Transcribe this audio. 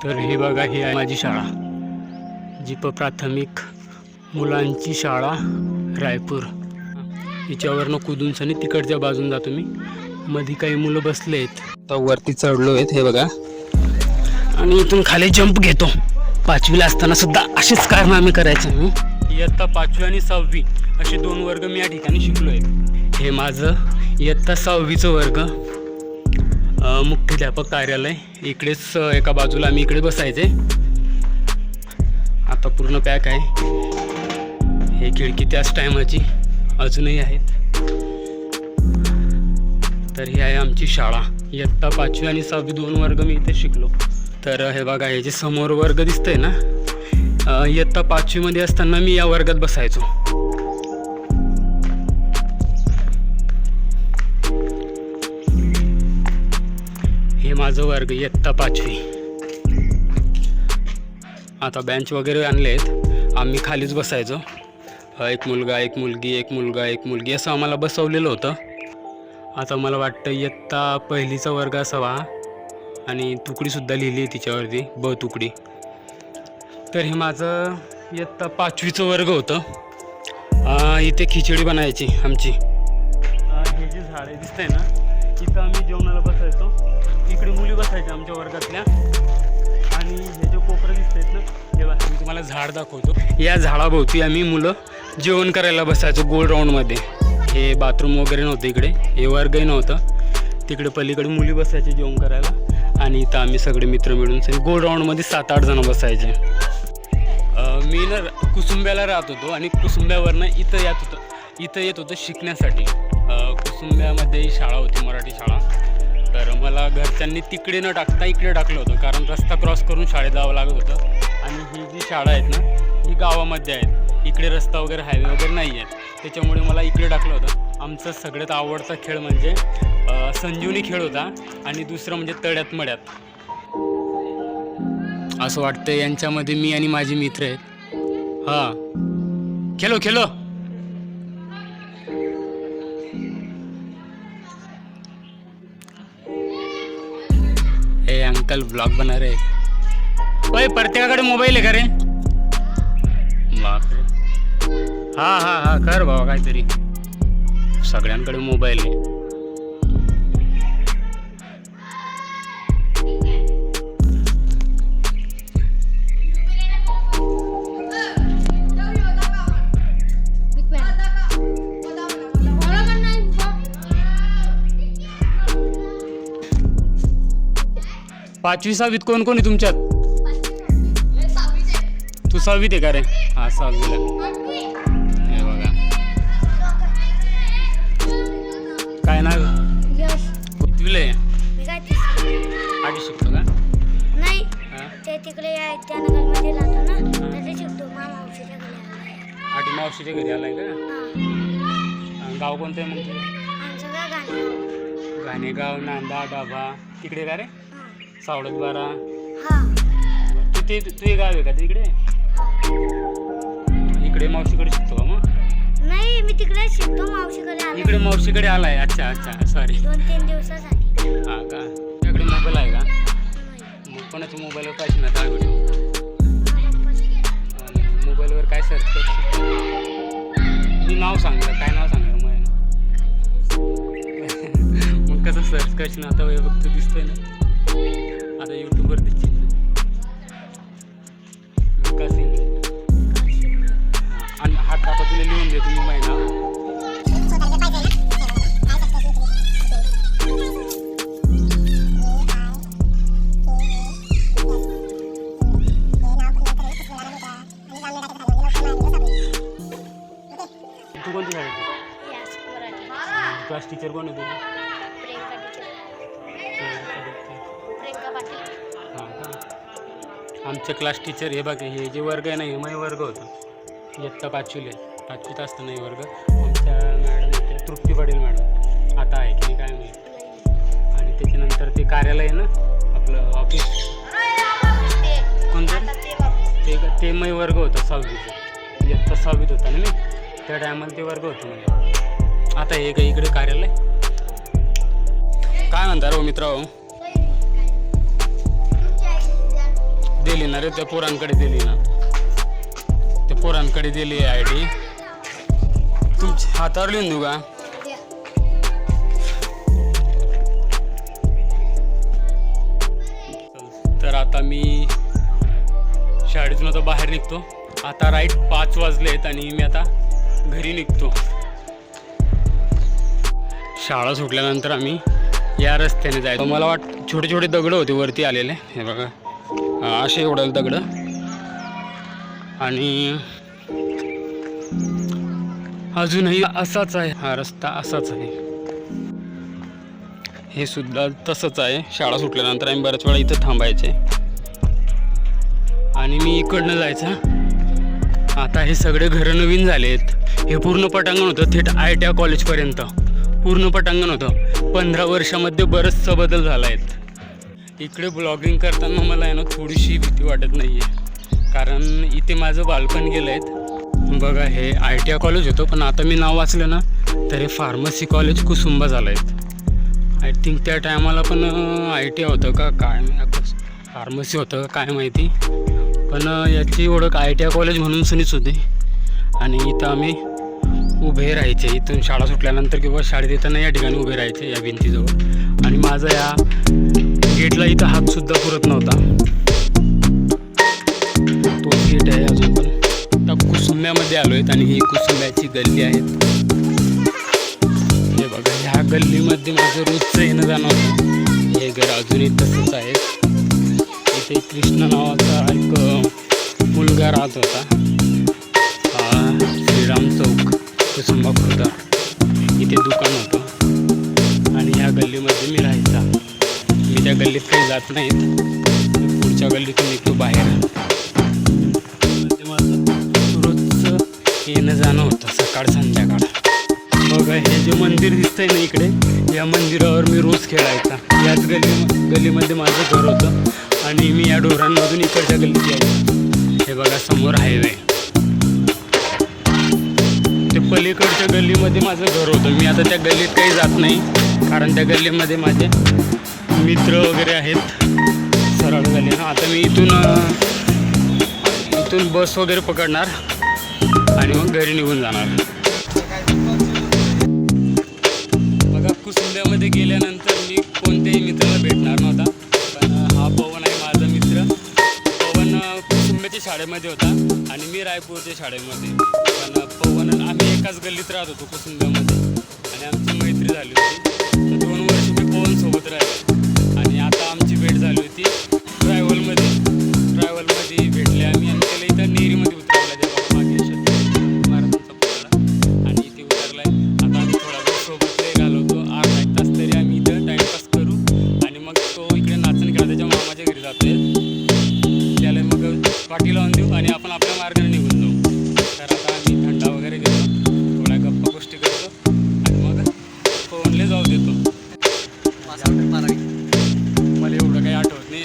तर ही बघा, ही आहे माझी शाळा, जीप प्राथमिक मुलांची शाळा रायपूर. हिच्यावरनं कुदून सनी तिकडच्या बाजून जातो मी. मध्ये काही मुलं बसले आहेत, तर वरती चढलो आहेत हे बघा, आणि इथून खाली जंप घेतो. 5वीला असताना सुद्धा असेच कारनामे करायचे मी. इयत्ता 5वी आणि 6वी असे 2 वर्ग मी या ठिकाणी शिकलो आहे. हे माझं इयत्ता 6वीचं वर्ग, मुख्याध्यापक कार्यालय. इकडेच एका बाजूला आम्ही इकडे बसायचे. आता पूर्ण पॅक आहे. हे खिडकी त्याच टायमाची अजूनही आहेत. तर ही आहे आमची शाळा. इयत्ता 5वी आणि 6वी 2 वर्ग मी इथे शिकलो. तर हे बघा, हे जे समोर वर्ग दिसतंय ना, इयत्ता 5वी मध्ये असताना मी या वर्गात बसायचो. हे माझं वर्ग इयत्ता 5वी. आता बेंच वगैरे आणले आहेत, आम्ही खालीच बसायचो. एक मुलगा एक मुलगी, एक मुलगा एक मुलगी असं आम्हाला बसवलेलं होतं. आता मला वाटतं इयत्ता 1लीचा वर्ग असावा, आणि तुकडीसुद्धा लिहिली आहे तिच्यावरती, ब तुकडी. तर हे माझं इयत्ता 5वीचं वर्ग होतं. इथे खिचडी बनायची आमची. हे जे झाडे दिसतंय ना, इथं आम्ही जेवणाला बसायचो. इकडे मुली बसायच्या आमच्या वर्गातल्या. आणि हे जे कोपरं दिसत आहेत ना, हे बघा, मी तुम्हाला झाड दाखवतो. या झाडाभोवती आम्ही मुलं जेवण करायला बसायचो गोल राऊंडमध्ये. हे बाथरूम वगैरे नव्हतं इकडे, हे वर्गही नव्हतं. तिकडे पलीकडे मुली बसायचे जेवण करायला, आणि इथं आम्ही सगळे मित्र मिळून गोल राऊंडमध्ये 7-8 जण बसायचे. मी ना कुसुंब्याला राहत होतो, आणि कुसुंब्यावरनं इथं येत होतं शिकण्यासाठी. कुसुंब्यामध्ये शाळा होती, मराठी शाळा. तर मला घरच्यांनी तिकडे न टाकता इकडे टाकलं होतं, कारण रस्ता क्रॉस करून शाळेत जावं लागत होतं. आणि ही जी शाळा आहेत ना, ही गावामध्ये आहेत. इकडे रस्ता वगैरे हायवे वगैरे नाही आहेत, त्याच्यामुळे मला इकडे टाकलं होतं. आमचा सगळ्यात आवडता खेळ म्हणजे संजीवनी खेळ होता, आणि दुसरं म्हणजे तळ्यात मळ्यात. असं वाटतं यांच्यामध्ये मी आणि माझे मित्र आहेत. हां, खेलो खेलो. हे अंकल ब्लॉग बना रहे. ओए, प्रत्येकाकडे मोबाईल आहे का रे? बापरे. हां हां हां, कर बाबा काहीतरी. सगळ्यांकडे मोबाईल आहे. पाचवी 6वीत कोण कोण आहे तुमच्यात? तू 6वीत आहे का रे? हा, 6वीला. हे बघा, काय नाव? कितवीला आहे? आधी शिकतो का? नाही, ते तिकडे नगरमध्ये राहतो ना, तिथे शिकतो. मावशीच्या घरी. आधी मावशीच्या घरी आलाय का? गाव कोणतं आहे मग तुझं? आमचं गाव घाणेगाव, नांदा, डाभा तिकडे का रे? सावडतबारा. हां, तुझे गाव आहे का तिकडे? इकडे मावशीकडे शिकतो का मग? नाही, मी तिकडे शिकतो. मावशीकडे इकडे मावशीकडे आलाय. अच्छा अच्छा, सॉरी. 2-3 दिवसासाठी. हा का? तुझ्याकडे मोबाईल आहे का? मग कोणाच्या मोबाईलवर पाहिजे ना काय व्हिडिओ? मोबाईलवर काय सर्च करतो? मी नाव सांगलं, काय नाव सांगलं मग कसं सर्च करशील? आता फक्त दिसतोय ना, आता यूट्यूबवर दिसतील. आणि हात आता तुला लिहून देतो मी महिना. तू कोणती शाळेत? क्लास टीचर कोण आहे तुझी? आमचे क्लास टीचर हे बघा, हे जे वर्ग आहे ना, हे माझे वर्ग होतं. इयत्ता 5वीला, 5वीत असताना हे वर्ग आमच्या मॅडम होते, तृप्ती पाटील मॅडम. आता आहे की काय माहिती. आणि त्याच्यानंतर ते कार्यालय आहे ना आपलं ऑफिस, कोणतं ते माझे वर्ग होतं 6वीचं. इयत्ता 6वीत होता ना मी, त्या टायमाला ते वर्ग होतं म्हणजे. आता हे काही इकडे कार्यालय. काय म्हणता रो मित्र? दिली ना रे, त्या पोरांकडे दिली ना, त्या पोरांकडे दिली ID. तुमच्या हातावर लिहून देऊ का? तर आता मी शाळेतून आता बाहेर निघतो. आता राईट 5 वाजलेत आणि मी आता घरी निघतो. शाळा सुटल्यानंतर आम्ही या रस्त्याने जायचो. मला छोटे छोटे दगड होते वरती आलेले, हे बघा असे एवढं दगड. आणि अजूनही असाच आहे हा रस्ता, असाच आहे. हे सुद्धा तसंच आहे. शाळा सुटल्यानंतर आम्ही बऱ्याच वेळा इथं थांबायचे आणि मी इकडनं जायचं. आता हे सगळे घरं नवीन झालेत. हे पूर्ण पटांगण होतं थेट ITI कॉलेजपर्यंत, पूर्ण पटांगण होतं. 15 वर्षामध्ये बरंचसा बदल झाला आहेत. इकडे ब्लॉगिंग करताना मला आहे ना थोडीशी भीती वाटत नाही आहे, कारण इथे माझं बालपण गेलं आहे. बघा हे ITI कॉलेज होतं, पण आता मी नाव वाचलं ना तर हे फार्मसी कॉलेज कुसुंबा झालं आहे. आय थिंक त्या टायमाला पण ITI होतं का काय, फार्मसी होतं का काय माहिती, पण याची ओळख ITI कॉलेज म्हणून सुनीच होती. आणि इथं आम्ही उभे राहायचे. इथून शाळा सुटल्यानंतर किंवा शाळेत येताना या ठिकाणी उभे राहायचे या भिंतीजवळ. आणि माझा या गेटला इथं हातसुद्धा पुरत नव्हता. तो गेट आहे अजून पण. आता कुसुंब्यामध्ये आलो आहेत आणि ही कुसुंब्याची गल्ली आहेत. हे बघा ह्या गल्लीमध्ये माझं रोजचं येणं जाणं होतं. हे घर अजूनही तसंच आहे. इथे कृष्ण नावाचा एक मुलगा राहत होता. श्रीराम चौक कुसुंबा खुर्द, इथे दुकान होतं आणि ह्या गल्लीमध्ये मी राहायचा. मी त्या गल्लीत काही जात नाहीत, पुढच्या गल्लीतून निघतो बाहेर. माझं रोजचं येणं जाणं होतं सकाळ संध्याकाळ. बघा हे जे मंदिर दिसतंय ना इकडे, या मंदिरावर मी रोज खेळायचा. याच गल्लीमध्ये माझं घर होतं आणि मी या डोरांमधून इकडच्या गल्लीत यायचो. हे बघा समोर हायवे, ते पलीकडच्या गल्लीमध्ये माझं घर होतं. मी आता त्या गल्लीत काही जात नाही, कारण त्या गल्लीमध्ये माझे मित्र वगैरे आहेत. सरळ गल्लीनं आता मी इथून बस वगैरे पकडणार आणि मग घरी निघून जाणार. बघा कुसुंब्यामध्ये गेल्यानंतर मी कोणत्याही मित्राला भेटणार नव्हता, पण हा पवन आहे माझा मित्र. पवन कुसुंब्याच्या शाळेमध्ये होता आणि मी रायपूरच्या शाळेमध्ये. पण पवन आम्ही एकाच गल्लीत राहत होतो कुसुंब्यामध्ये आणि आमची मैत्री झाली होती. तर 2 वर्ष मी पवनसोबत राहिले आणि आता आमची भेट झाली होती ट्रॅव्हलमध्ये भेटले आम्ही. आणि त्याला इथं नेरीमध्ये उतरवला जेव्हा मागे महाराजांचा पुतळा, आणि इथे उतरला आहे. आता आम्ही थोडा वेळ सोबत घालवतो, 8-8 तास तरी आम्ही इथं टाईमपास करू. आणि मग तो इकडे नाचण खेळा त्याच्या मामाच्या घरी जातोय, त्याला मग पाठी लावून देऊ आणि आपण आपल्या मार्गाने निघून जाऊ. तर आता आम्ही थंडा वगैरे घेतो, थोड्या गप्पा गोष्टी करतो आणि मग पवनले जाऊ देतो. मला एवढं काही आठवत नाही.